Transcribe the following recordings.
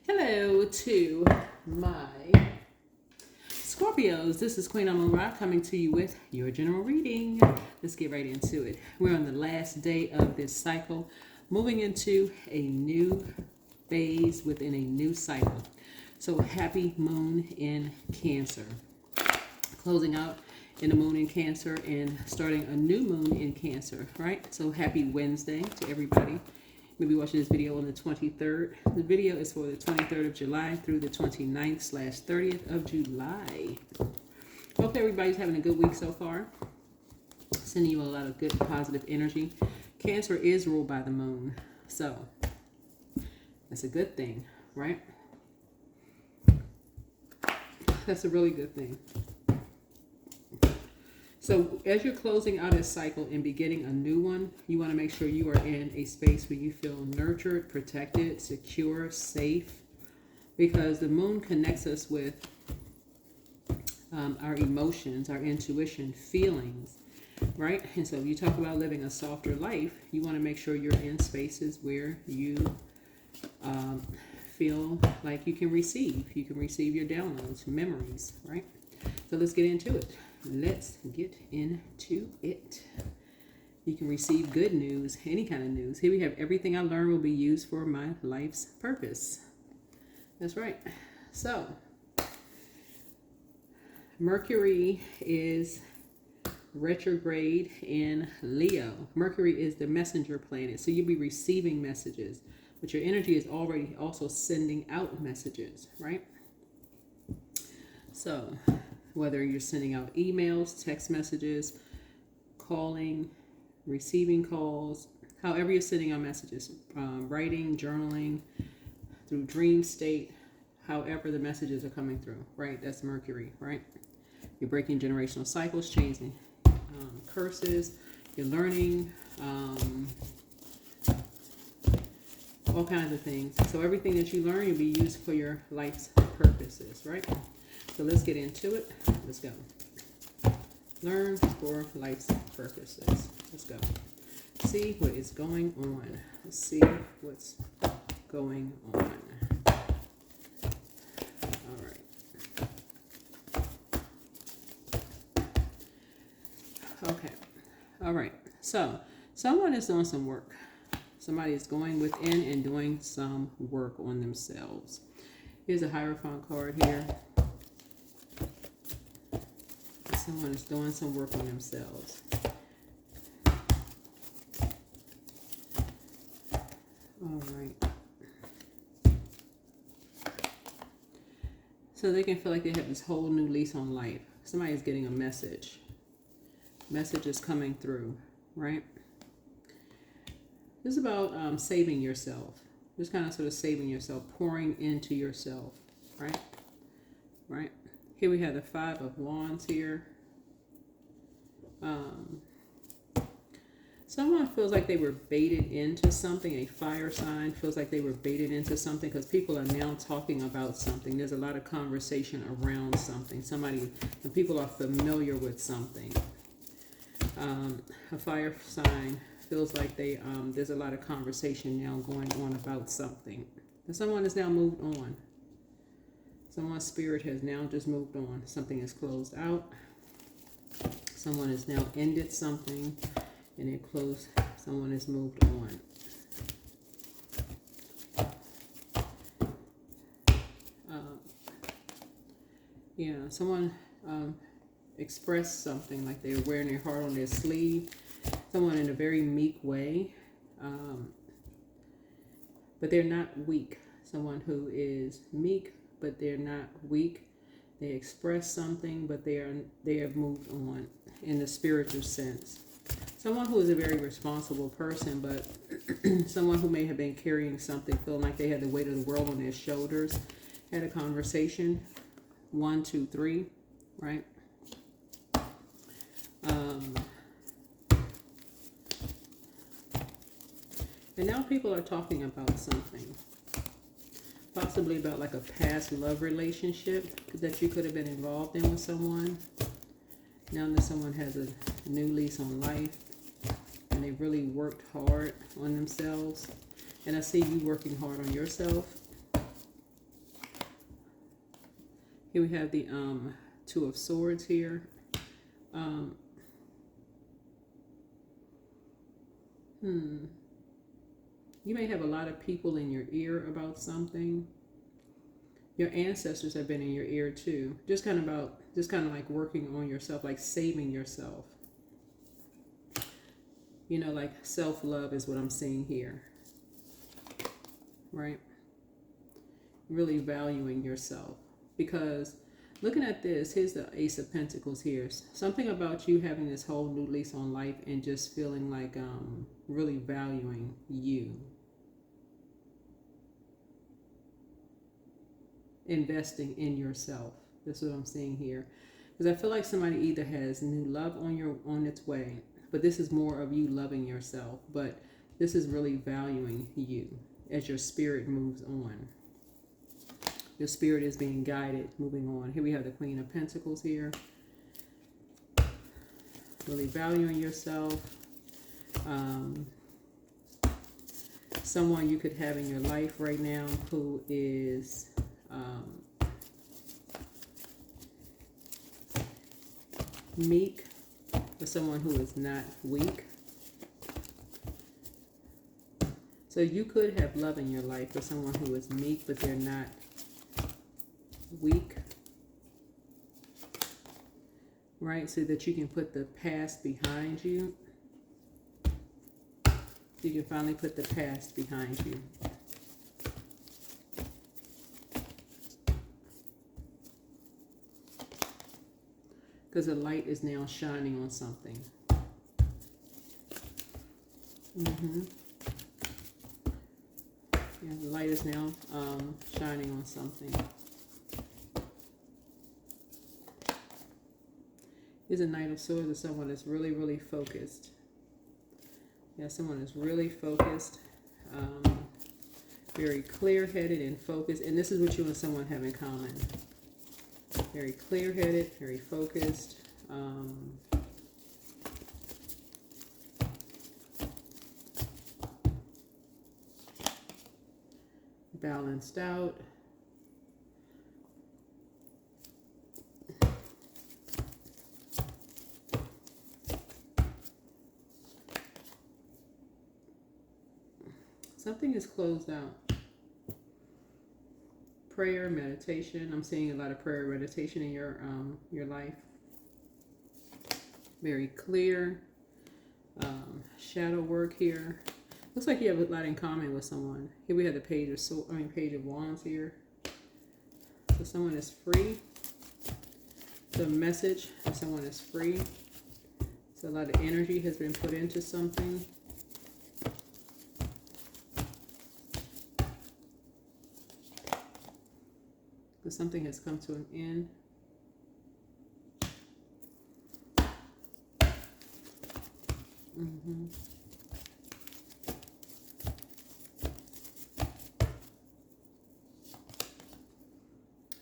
Hello to my Scorpios. This is Queen Amun Ra coming to you with your general reading. Let's get right into it. We're on the last day of this cycle, moving into a new phase within a new cycle. So happy moon in Cancer. Closing out in the moon in Cancer and starting a new moon in Cancer, right? So happy Wednesday to everybody. Maybe watching this video on the 23rd. The video is for the 23rd of July through the 29th/30th of July. Hope everybody's having a good week so far. Sending you a lot of good positive energy. Cancer is ruled by the moon. So that's a good thing, right? That's a really good thing. So as you're closing out a cycle and beginning a new one, you want to make sure you are in a space where you feel nurtured, protected, secure, safe, because the moon connects us with our emotions, our intuition, feelings, right? And so if you talk about living a softer life, you want to make sure you're in spaces where you feel like you can receive your downloads, memories, right? So let's get into it. Let's get into it. You can receive good news, any kind of news. Here we have everything I learned will be used for my life's purpose. That's right. So, Mercury is retrograde in Leo. Mercury is the messenger planet, so you'll be receiving messages, but your energy is already also sending out messages, right? So, whether you're sending out emails, text messages, calling, receiving calls, however you're sending out messages, writing, journaling, through dream state, however the messages are coming through, right? That's Mercury, right? You're breaking generational cycles, changing curses, you're learning all kinds of things. So everything that you learn, you'll be used for your life's purposes, right? So let's get into it. Let's go. Learn for life's purposes. Let's go. See what is going on. Let's see what's going on. All right. Okay. All right. So someone is doing some work. Somebody is going within and doing some work on themselves. Here's a Hierophant card here. Someone is doing some work on themselves. All right. So they can feel like they have this whole new lease on life. Somebody is getting a message. Message is coming through, right? This is about saving yourself. Just kind of sort of saving yourself, pouring into yourself, right? Right. Here we have the Five of Wands here. Someone feels like they were baited into something. A fire sign feels like they were baited into something because people are now talking about something. There's a lot of conversation around something. And people are familiar with something. A fire sign feels like there's a lot of conversation now going on about something. And someone has now moved on. Someone's spirit has now just moved on. Something is closed out. Someone has now ended something and it closed. Someone has moved on. Someone expressed something like they were wearing their heart on their sleeve. Someone in a very meek way. But they're not weak. Someone who is meek, but they're not weak. They express something, but they have moved on in the spiritual sense. Someone who is a very responsible person, but someone who may have been carrying something, feeling like they had the weight of the world on their shoulders, had a conversation. 1, 2, 3, right? And now people are talking about something. Possibly about like a past love relationship that you could have been involved in with someone. Now that someone has a new lease on life and they really worked hard on themselves. And I see you working hard on yourself. Here we have the Two of Swords here. Um, You may have a lot of people in your ear about something. Your ancestors have been in your ear too. Just kind of like working on yourself, like saving yourself. You know, like self-love is what I'm seeing here. Right? Really valuing yourself. Because looking at this, here's the Ace of Pentacles here. Something about you having this whole new lease on life and just feeling like really valuing you. Investing in yourself. That's what I'm seeing here. Because I feel like somebody either has new love on its way, but this is more of you loving yourself. But this is really valuing you as your spirit moves on. Your spirit is being guided, moving on. Here we have the Queen of Pentacles here. Really valuing yourself. Someone you could have in your life right now who is meek, or someone who is not weak. So you could have love in your life for someone who is meek, but they're not weak. Right? So that you can put the past behind you. You can finally put the past behind you. Because the light is now shining on something. Yeah, the light is now shining on something. Here's a Knight of Swords, and someone is really, really focused. Yeah, someone is really focused. Very clear-headed and focused. And this is what you and someone have in common. Very clear-headed, very focused. Balanced out. Something is closed out. Prayer, meditation. I'm seeing a lot of prayer, meditation in your life. Very clear. Shadow work here. Looks like you have a lot in common with someone. Here we have the Page of Wands here. So someone is free. The message that someone is free. So a lot of energy has been put into something. So something has come to an end.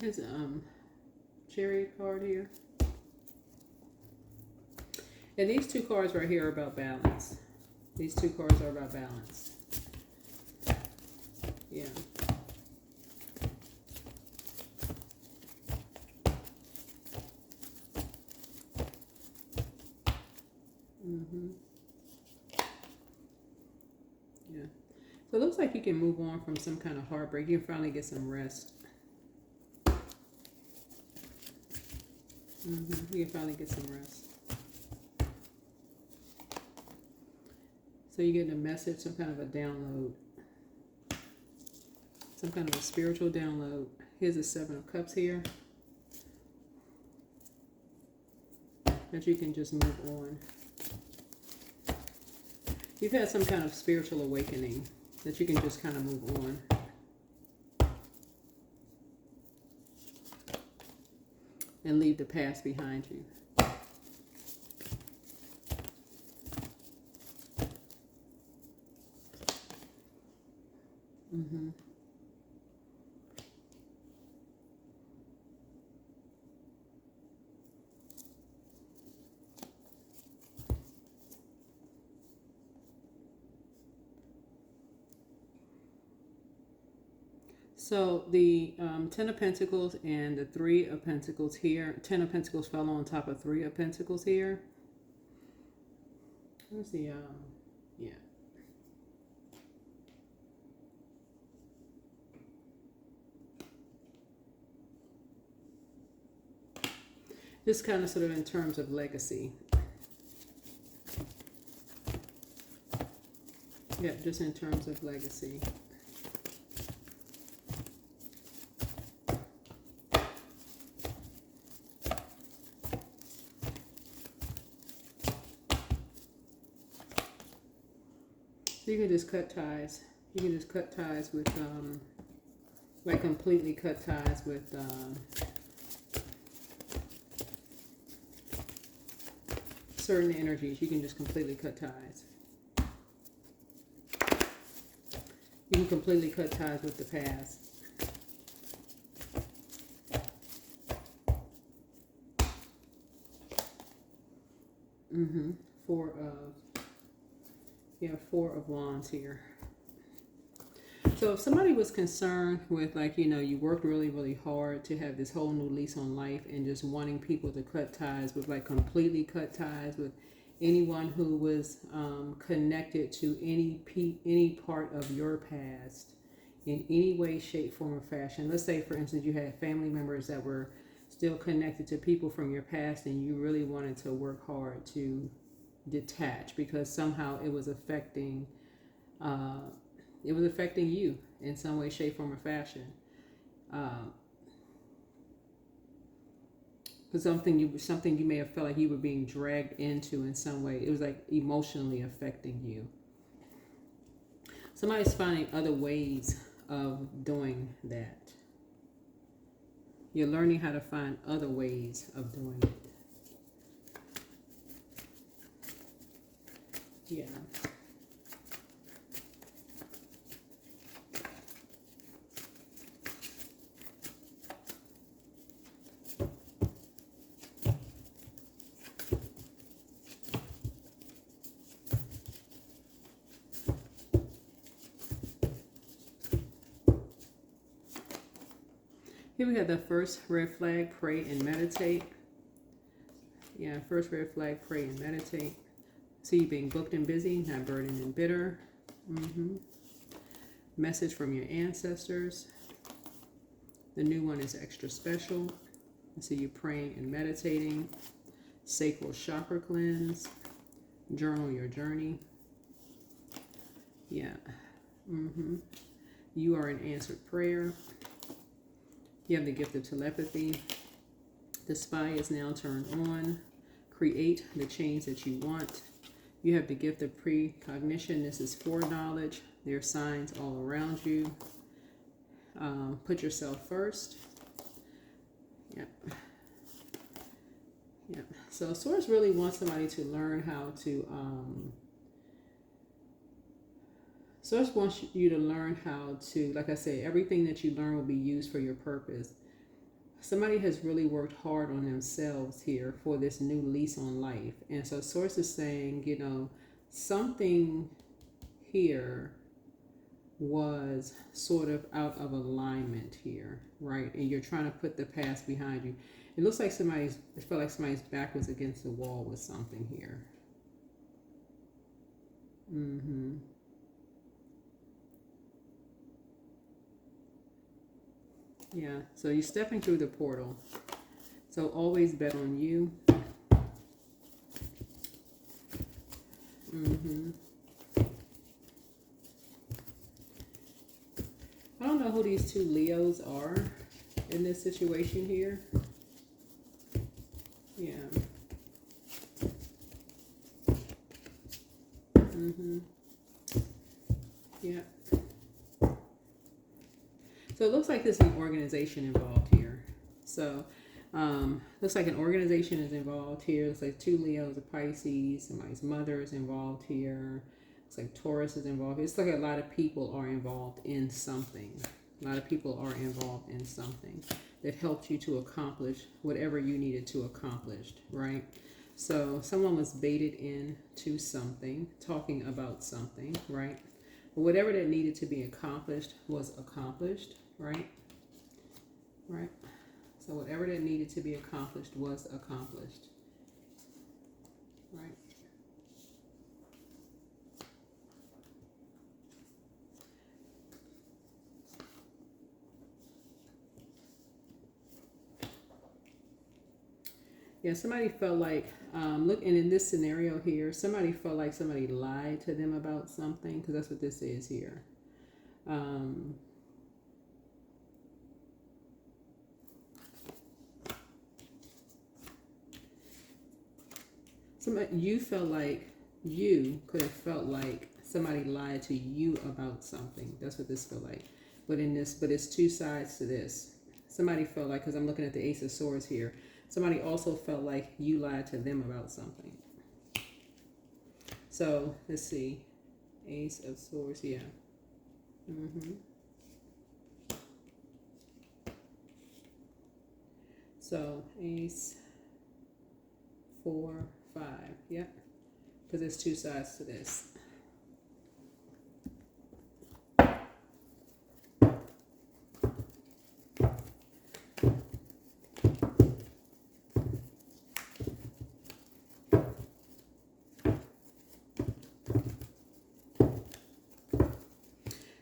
Here's a Chariot card here. And these two cards right here are about balance. These two cards are about balance. Yeah. Yeah. So it looks like you can move on from some kind of heartbreak. You can finally get some rest. You can finally get some rest. So you get a message, some kind of a download. Some kind of a spiritual download. Here's the Seven of Cups here. That you can just move on. You've had some kind of spiritual awakening that you can just kind of move on. And leave the past behind you. So the Ten of Pentacles and the Three of Pentacles here. Ten of Pentacles fell on top of Three of Pentacles here. Let me see. Yeah. Just kind of sort of in terms of legacy. Yeah, just in terms of legacy. So you can just cut ties. You can just cut ties with, like completely cut ties with, certain energies. You can just completely cut ties. You can completely cut ties with the past. Four of Wands here. So if somebody was concerned with, like, you know, you worked really, really hard to have this whole new lease on life and just wanting people to cut ties with, like, completely cut ties with anyone who was connected to any part of your past in any way, shape, form, or fashion. Let's say, for instance, you had family members that were still connected to people from your past and you really wanted to work hard to detach because somehow it was affecting you in some way, shape, form, or fashion. Something you may have felt like you were being dragged into in some way. It was like emotionally affecting you. Somebody's finding other ways of doing that. You're learning how to find other ways of doing it. Yeah. Here we have the first red flag, pray and meditate. Yeah, first red flag, pray and meditate. See you being booked and busy, not burdened and bitter. Message from your ancestors. The new one is extra special. I see you praying and meditating. Sacral chakra cleanse. Journal your journey. Yeah. You are an answered prayer. You have the gift of telepathy. The spy is now turned on. Create the change that you want. You have the gift of precognition. This is foreknowledge. There are signs all around you. Put yourself first. Yep. Yep. So Source really wants somebody to learn how to... Source wants you to learn how to, like I said, everything that you learn will be used for your purpose. Somebody has really worked hard on themselves here for this new lease on life. And so Source is saying, you know, something here was sort of out of alignment here, right? And you're trying to put the past behind you. It looks like it felt like somebody's back was against the wall with something here. Yeah, so you're stepping through the portal. So always bet on you. I don't know who these two Leos are in this situation here. Yeah. Yeah. So it looks like there's an organization involved here. So looks like an organization is involved here. Looks like two Leos, a Pisces, somebody's mother is involved here. Looks like Taurus is involved. It's like a lot of people are involved in something. A lot of people are involved in something that helped you to accomplish whatever you needed to accomplish, right? So someone was baited into something, talking about something, right? But whatever that needed to be accomplished was accomplished. right? Right? So whatever that needed to be accomplished was accomplished, right? Yeah, somebody felt like, look, and in this scenario here, somebody felt like somebody lied to them about something, because that's what this is here. You felt like you could have felt like somebody lied to you about something. That's what this felt like. But it's two sides to this. Somebody felt like, because I'm looking at the Ace of Swords here, somebody also felt like you lied to them about something. So let's see, Ace of Swords, yeah. So Ace, 4, 5, yep. Because there's two sides to this.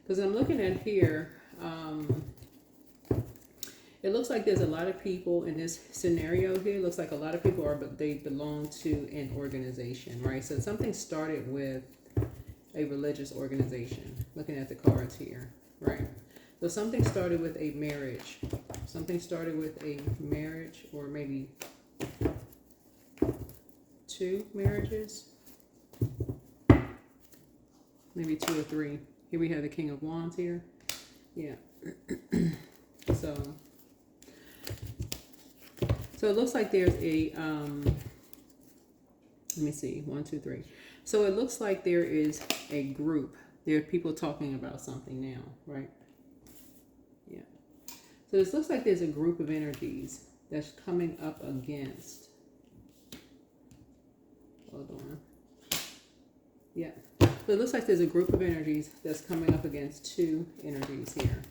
Because I'm looking at here, it looks like there's a lot of people in this scenario here. It looks like a lot of people but they belong to an organization, right? So something started with a religious organization. Looking at the cards here, right? So something started with a marriage. Something started with a marriage, or maybe 2 marriages. Maybe 2 or 3. Here we have the King of Wands here. Yeah. So it looks like there's a, let me see, 1, 2, 3. So it looks like there is a group. There are people talking about something now, right? Yeah. So this looks like there's a group of energies that's coming up against. Hold on. Yeah. So it looks like there's a group of energies that's coming up against 2 energies here.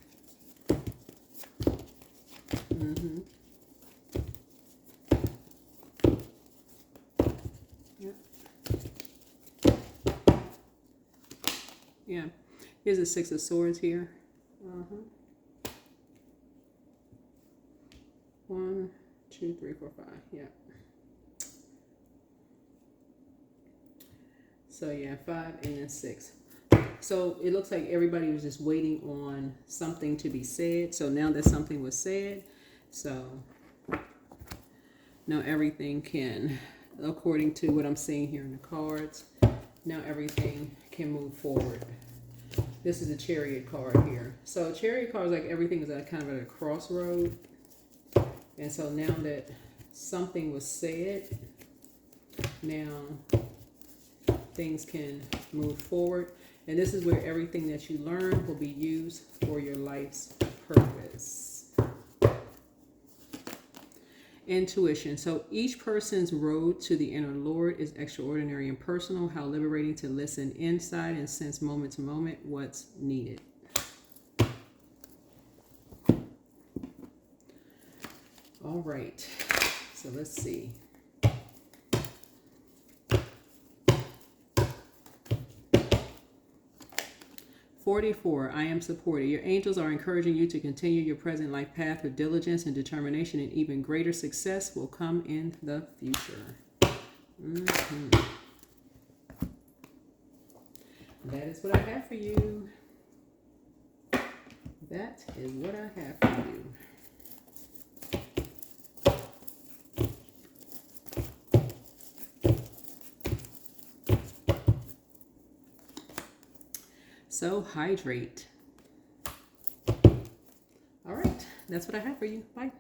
Yeah. Here's a 6 of Swords here. 1, 2, 3, 4, 5. Yeah. So yeah, 5 and then 6. So it looks like everybody was just waiting on something to be said. So now that something was said, so now everything can, according to what I'm seeing here in the cards, now everything can move forward. This is a Chariot card here. So Chariot card is like everything is at kind of at a crossroad. And so now that something was said, now things can move forward. And this is where everything that you learn will be used for your life's purpose. Intuition. So each person's road to the inner Lord is extraordinary and personal. How liberating to listen inside and sense moment to moment what's needed. All right. So let's see. "44, I am supported. Your angels are encouraging you to continue your present life path with diligence and determination, and even greater success will come in the future." That is what I have for you. That is what I have for you. So hydrate. All right, that's what I have for you. Bye.